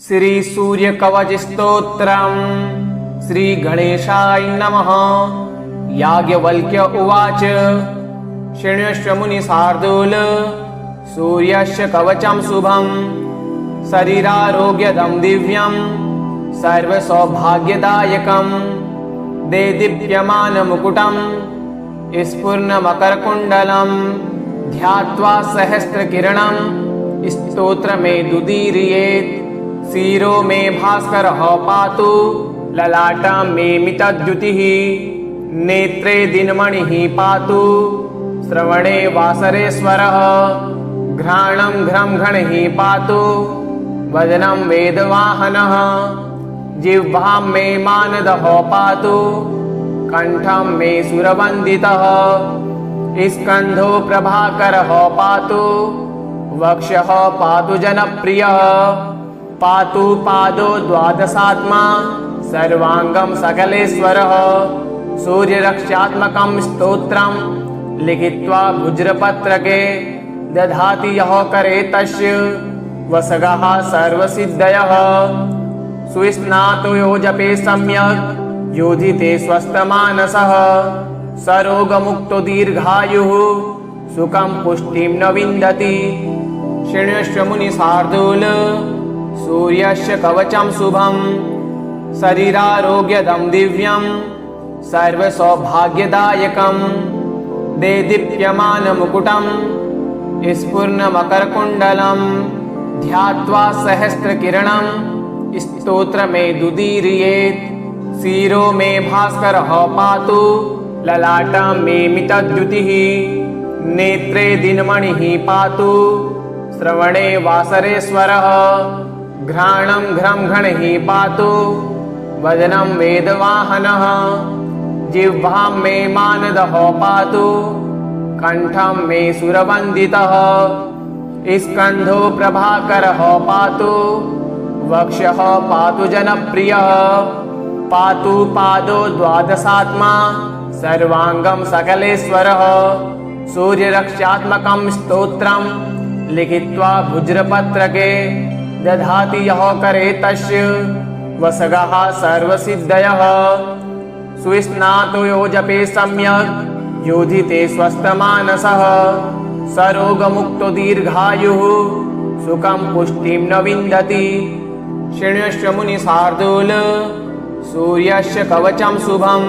श्री सूर्य कवच स्तोत्रम् श्री गणेशाय नमः। याज्ञवल्क्य उवाच शृण्वस्व मुनि शार्दूल सूर्यस्य कवचं शुभं शरीरारोग्यदं दिव्यं सर्वसौभाग्यदायकं देदीप्यमानमुकुटं स्फुर्णमकरकुण्डलं ध्यात्वा सहस्रकिरणं स्तोत्रमेदुदीरयेत्। शिरो मे भास्करः पातु ललाटां मे मितद्युतिः नेत्रे दिनमणिः पातु श्रवणे वासरेश्वरः घ्राणं घ्रं घणः पातु वदनं वेदवाहनः जिह्वां मे मानदः पातु कण्ठं मे सुरवन्दितः स्कन्धो प्रभाकरः पातु वक्षः पातु जनप्रियः पातु पादो द्वादशात्मा सर्वांगं सकलेश्वरः। सूर्यरक्षात्मकं स्तोत्रं लिखित्वा भुज्रपत्रके दधाति यः करे तस्य वसगः सर्वसिद्धयः। सुस्नातो यो जपे सम्यक् योधिते स्वस्थमानसः सरोगमुक्तो दीर्घायुः सुखं पुष्टिं न विन्दति। शृण्वस्व मुनि शार्दूल सूर्यस्य कवचं शुभं शरीरारोग्यदं दिव्यं सर्वसौभाग्यदायकं देदीप्यमानमुकुटं स्फुर्णमकरकुण्डलं ध्यात्वा सहस्रकिरणं स्तोत्रमेदुदीरयेत्। शिरो मे भास्करः पातु ललाटां मे मितद्युतिः नेत्रे दिनमणिः पातु श्रवणे वासरेश्वरः घ्राणं घ्रं घणः पातु वदनं वेदवाहनः जिह्वां मे मानदः पातु कण्ठं मे सुरवन्दितः स्कन्धो प्रभाकरः पातु वक्षः पातु जनप्रियः पातु पादो द्वादशात्मा सर्वांगं सकलेश्वरः। सूर्यरक्षात्मकं स्तोत्रं लिखित्वा भुज्रपत्रके दधाति यः करे तस्य वसगः सर्वसिद्धयः। सुस्नातो यो जपे सम्यक् योधिते स्वस्थमानसः सरोगमुक्तो दीर्घायुः सुखं पुष्टिं न विन्दति। शृण्वस्व मुनि शार्दूल सूर्यस्य कवचं शुभं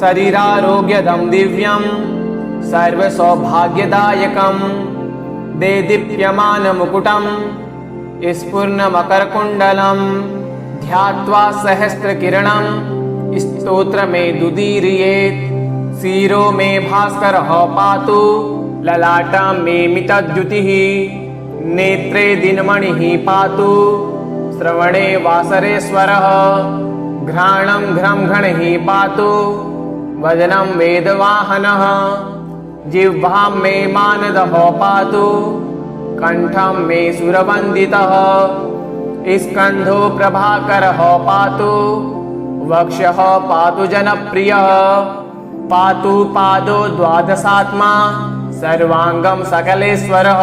शरीरारोग्यदं दिव्यं सर्वसौभाग्यदायकं देदीप्यमानमुकुटं स्फुर्णमकरकुण्डलं ध्यात्वा सहस्रकिरणं स्तोत्रमेदुदीरयेत्। शिरो मे भास्करः पातु ललाटां मे मितद्युतिः नेत्रे दिनमणिः पातु श्रवणे वासरेश्वरः घ्राणं घ्रं घणः पातु वदनं वेदवाहनः जिह्वां मे मानदः पातु कण्ठं मे सुरवन्दितः स्कन्धो प्रभाकरः पातु वक्षः पातु जनप्रियः पातु पादो द्वादशात्मा सर्वांगं सकलेश्वरः।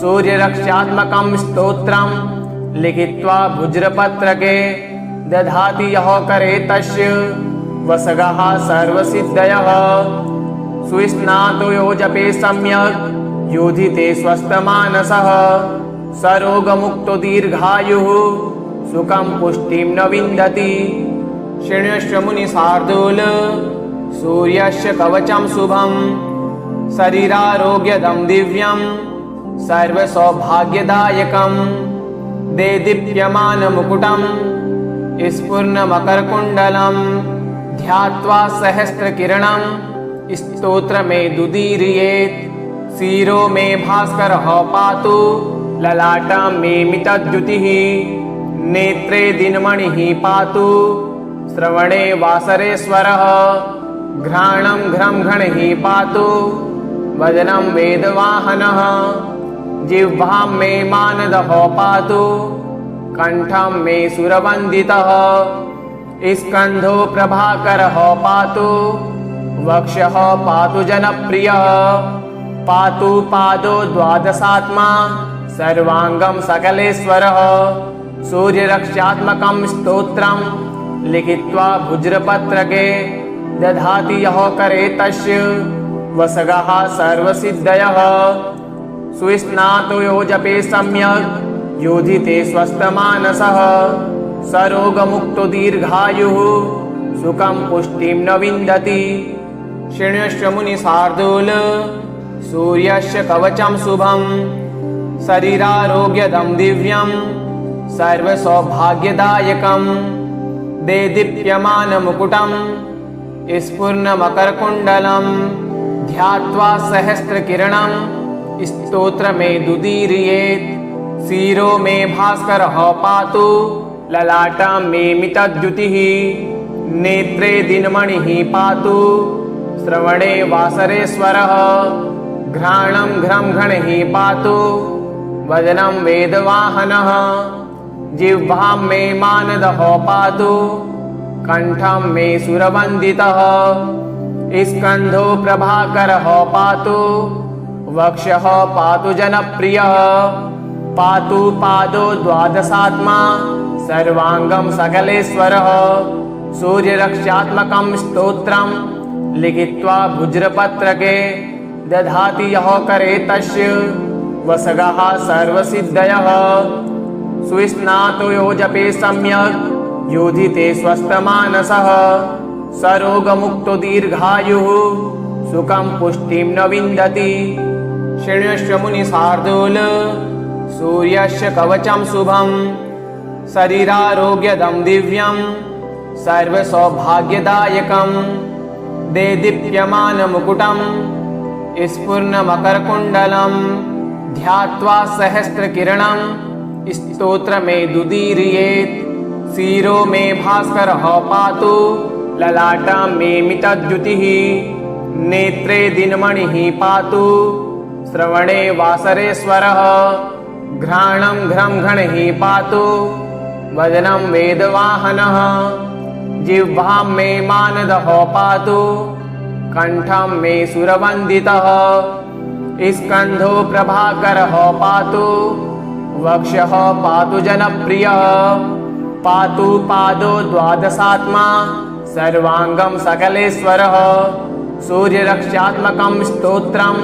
सूर्यरक्षात्मकं स्तोत्रं लिखित्वा भुज्रपत्रके दधाति यः करे तस्य वसगः सर्वसिद्धयः। सुस्नातो यो जपे सम्यक् योधिते स्वस्थमानसः सरोगमुक्तो दीर्घायुः सुखं पुष्टिं न विन्दति। शृण्वस्व मुनि शार्दूल सूर्यस्य कवचं शुभं शरीरारोग्यदं दिव्यं सर्वसौभाग्यदायकं देदीप्यमानमुकुटं स्फुर्णमकरकुण्डलं ध्यात्वा सहस्रकिरणं स्तोत्रमेदुदीरयेत्। शिरो मे भास्करः पातु ललाटां मे मितद्युतिः नेत्रे दिनमणिः पातु श्रवणे वासरेश्वरः घ्राणं घ्रं घणः पातु वदनं वेदवाहनः जिह्वां मे मानदः पातु कण्ठं मे सुरवन्दितः स्कन्धो प्रभाकरः पातु वक्षः पातु जनप्रियः पातु पादो द्वादशात्मा सर्वांगं सकलेश्वरः सूर्यरक्षात्मकं स्तोत्रं लिखित्वा भुज्रपत्रके दधाति यः करे तस्य वसगः सर्वसिद्धयः। सुस्नातो यो जपे सम्यक् योधिते स्वस्थमानसः सरोगमुक्तो दीर्घायुः सुखं पुष्टिं न विन्दति। शृण्वस्व मुनिशार्दूल सूर्यस्य कवचं शुभं शरीरारोग्यदं दिव्यं सर्वसौभाग्यदायकं देदीप्यमानमुकुटं स्फुर्णमकरकुण्डलं ध्यात्वा सहस्रकिरणं स्तोत्रमेदुदीरयेत्। शिरो मे भास्करः पातु ललाटां मे मितद्युतिः नेत्रे दिनमणिः पातु श्रवणे वासरेश्वरः घ्राणं घ्रं घणैः पातु वदनं वेदवाहनः जिह्वां मे मानदः पातु कण्ठं मे सुरवन्दितः स्कन्धो प्रभाकरः पातु वक्षः पातु जनप्रियः पातु पादो द्वादशात्मा सर्वाङ्गं सकलेश्वरः। सूर्यरक्षात्मकं स्तोत्रं लिखित्वा भुज्रपत्रके दधाति यः करे तस्य वसगः सर्वसिद्धयः। सुस्नातो यो जपे सम्यक् योधिते स्वस्थमानसः सरोगमुक्तो दीर्घायुः सुखं पुष्टिं न विन्दति। शृण्वस्व मुनिशार्दूल सूर्यस्य कवचं शुभं शरीरारोग्यदं दिव्यं सर्वसौभाग्यदायकं देदीप्यमानमुकुटं स्फुर्णमकरकुण्डलं ध्यात्वा सहस्रकिरणं स्तोत्रमेदुदीरयेत्। शिरो मे भास्करः पातु ललाटां मे मितद्युतिः नेत्रे दिनमणिः पातु श्रवणे वासरेश्वरः घ्राणं घ्रं घणैः पातु वदनं वेदवाहनः जिह्वां मे मानदः पातु कण्ठं मे सुरवन्दितः स्कन्धो प्रभाकरः पातु वक्षः पातु जनप्रियः पातु पादो द्वादशात्मा सर्वाङ्गं सकलेश्वरः। सूर्यरक्षात्मकं स्तोत्रं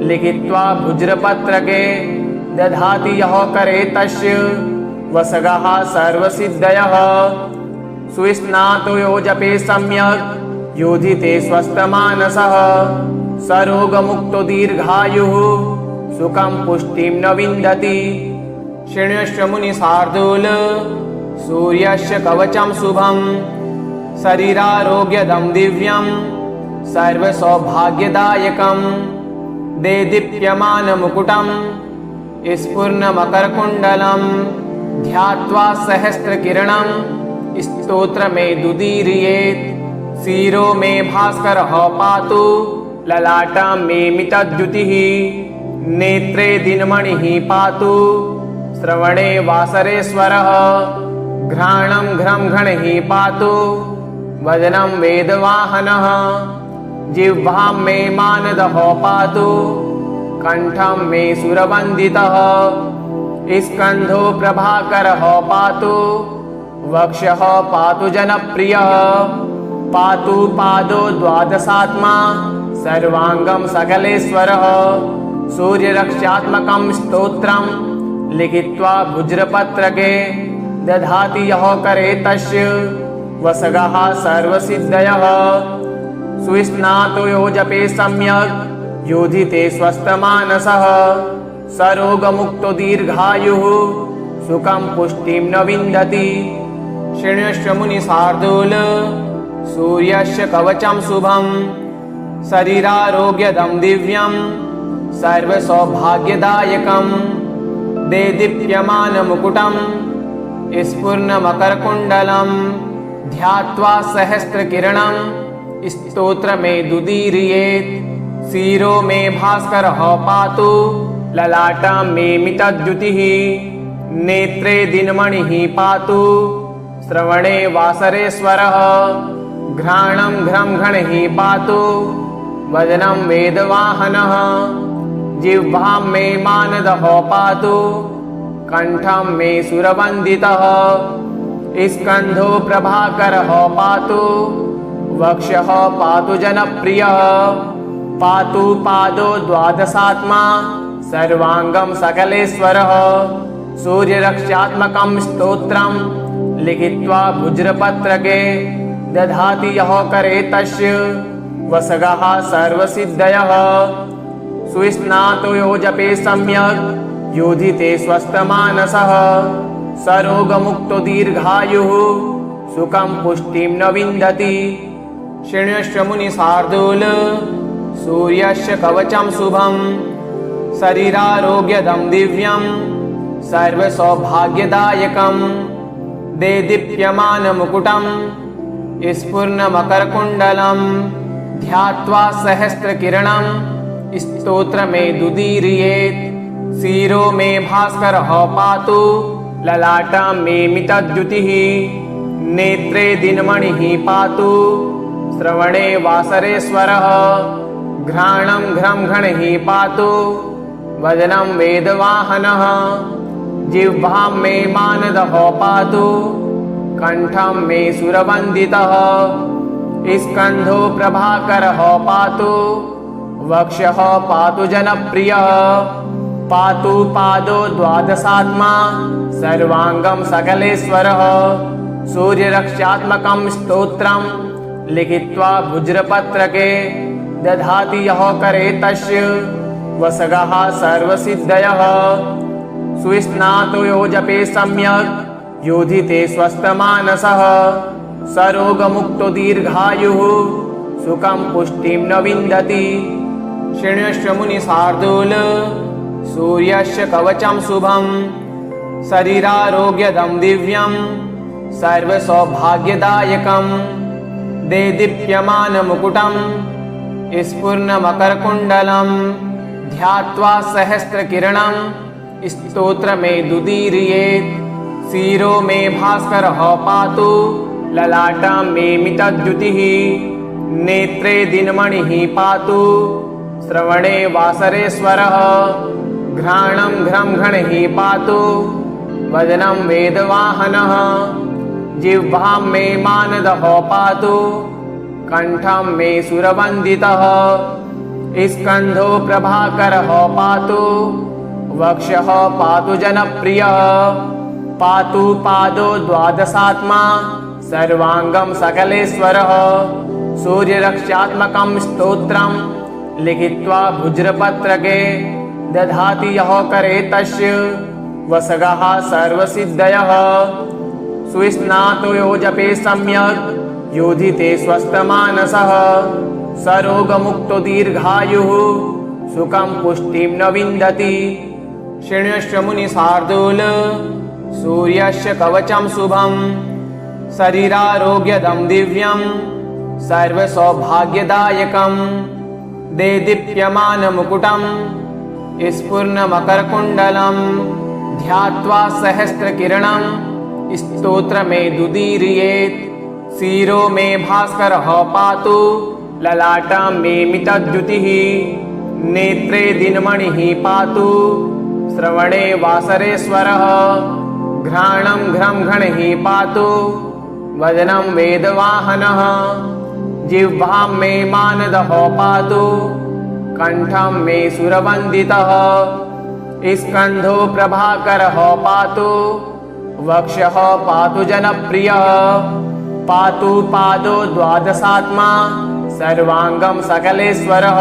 लिखित्वा भुज्रपत्रके दधाति यः करे तस्य वसगः सर्वसिद्धयः। सुस्नातो यो जपे सम्यक् योधिते स्वस्थमानसः सरोगमुक्तो दीर्घायुः सुखं पुष्टिं न विन्दति। शृण्वस्व मुनिशार्दूल सूर्यस्य कवचं शुभं शरीरारोग्यदं दिव्यं सर्वसौभाग्यदायकं देदीप्यमानमुकुटं स्फुर्णमकरकुण्डलं ध्यात्वा सहस्रकिरणं स्तोत्रमेदुदीरयेत्। शिरो मे भास्करः पातु ललाटां मे मितद्युतिः नेत्रे दिनमणिः पातु श्रवणे वासरेश्वरः घ्राणं घ्रं घणैः पातु वदनं वेदवाहनः जिह्वां मे मानदः पातु कण्ठं मे सुरवन्दितः स्कन्धो प्रभाकरः पातु वक्षः पातु जनप्रियः पातु पादो द्वादशात्मा सर्वाङ्गं सकलेश्वरः। सूर्यरक्षात्मकं स्तोत्रं लिखित्वा भुज्रपत्रके दधाति यः करे तस्य वसगः सर्वसिद्धयः। सुस्नातो यो जपे सम्यक् योधिते स्वस्थमानसः सरोगमुक्तो दीर्घायुः सुखं पुष्टिं न विन्दति। शृण्वस्व मुनिशार्दूल सूर्यस्य कवचं शुभं शरीरारोग्यदं दिव्यं सर्वसौभाग्यदायकं देदीप्यमानमुकुटं स्फुर्णमकरकुण्डलं ध्यात्वा सहस्रकिरणं स्तोत्रमेदुदीरयेत्। शिरो मे भास्करः पातु ललाटां मे मितद्युतिः नेत्रे दिनमणिः पातु श्रवणे वासरेश्वरः घ्राणं घ्रं घणैः पातु वदनं वेदवाहनः जिह्वां मे मानदः पातु कंठं मे सुरवन्दितः स्कन्धो प्रभाकरः पातु वक्षः पातु जनप्रियः पातु पादो द्वादशात्मा सर्वांगं सकलेश्वरः सूर्यरक्षात्मकं स्तोत्रं लिखित्वा भुज्रपत्रके दधाति यः करे तस्य वसगः सर्वसिद्धयः सुस्नातो यो जपे सम्यक् योधिते स्वस्थमानसः सरोगमुक्तो दीर्घायुः सुखं पुष्टिं न विन्दति। शृण्वश्च मुनिशार्दूल सूर्यस्य कवचं शुभं शरीरारोग्यदं दिव्यं सर्वसौभाग्यदायकं देदीप्यमानमुकुटं स्फुर्णमकरकुण्डलं ध्यात्वा सहस्रकिरणं स्तोत्रमेदुदीरयेत् शिरो मे भास्करः पातु ललाटं मे मितद्युतिः नेत्रे दिनमणिः पातु श्रवणे वासरेश्वरः घ्राणं घ्रंघणः पातु वदनं वेदवाहनः जिह्वां मे मानदः पातु कंठं मे सुरवन्दितः स्कन्धो प्रभाकरः पातु वक्षः पातु जनप्रियः पातु पादो द्वादशात्मा सर्वांगं सकलेश्वरः सूर्यरक्षात्मकं स्तोत्रं लिखित्वा भुज्रपत्रके दधाति यः करे तस्य वसगः सर्वसिद्धयः सुस्नातो यो जपे सम्यक् योधिते स्वस्थमानसः सरोगमुक्तो दीर्घायुः सुखं पुष्टिं न विन्दति। शृण्वश्च मुनिशार्दूल सूर्यस्य कवचं शुभं शरीरारोग्यदं दिव्यं सर्वसौभाग्यदायकं देदीप्यमानमुकुटं स्फुर्णमकरकुण्डलं ध्यात्वा सहस्रकिरणं स्तोत्रमेदुदीरयेत् शिरो मे भास्करः पातु ललाटं मे मितद्युतिः नेत्रे दिनमणिः पातु श्रवणे वासरेश्वरः घ्राणं घ्रंघणः पातु वदनं वेदवाहनः जिह्वां मे मानदः पातु कंठं मे सुरवन्दितः स्कन्धो प्रभाकरः पातु वक्षः पातु जनप्रियः पातु पादो द्वादशात्मा सर्वांगं सकलेश्वरः सूर्यरक्षात्मकं स्तोत्रं लिखित्वा भुज्रपत्रके दधाति यः करे तस्य वसगः सर्वसिद्धयः सुस्नातो यो जपे सम्यक् योधिते स्वस्थमानसः सरोगमुक्तो दीर्घायुः सुखं पुष्टिं न विन्दति। शृण्वश्च मुनिशार्दूल सूर्यस्य कवचं शुभं शरीरारोग्यदं दिव्यं सर्वसौभाग्यदायकं देदीप्यमानमुकुटं स्फुर्णमकरकुण्डलं ध्यात्वा सहस्रकिरणं स्तोत्रमेदुदीरयेत् शिरो मे भास्करः पातु ललाटं मे मितद्युतिः नेत्रे दिनमणिः पातु श्रवणे वासरेश्वरः घ्राणं घ्रंघणः पातु वदनं वेदवाहनः जिह्वां मे मानदः पातु कंठं मे सुरवन्दितः स्कन्धो प्रभाकरः पातु वक्षः पातु जनप्रियः पातु पादो द्वादशात्मा सर्वांगं सकलेश्वरः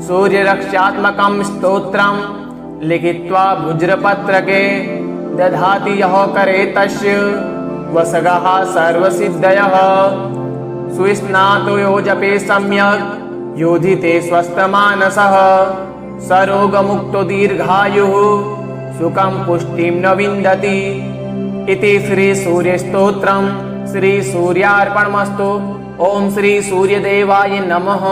सूर्यरक्षात्मकं स्तोत्रं लिखित्वा भुज्रपत्रके दधाति यः करे तस्य वसगः सर्वसिद्धयः सुस्नातो यो जपे सम्यक् योधिते स्वस्थमानसः सरोगमुक्तो दीर्घायुः सुखं पुष्टिं न विन्दति। इति श्री सूर्यस्तोत्रं श्री सूर्यार्पणमस्तु। ओम श्री सूर्यदेवाय नमः।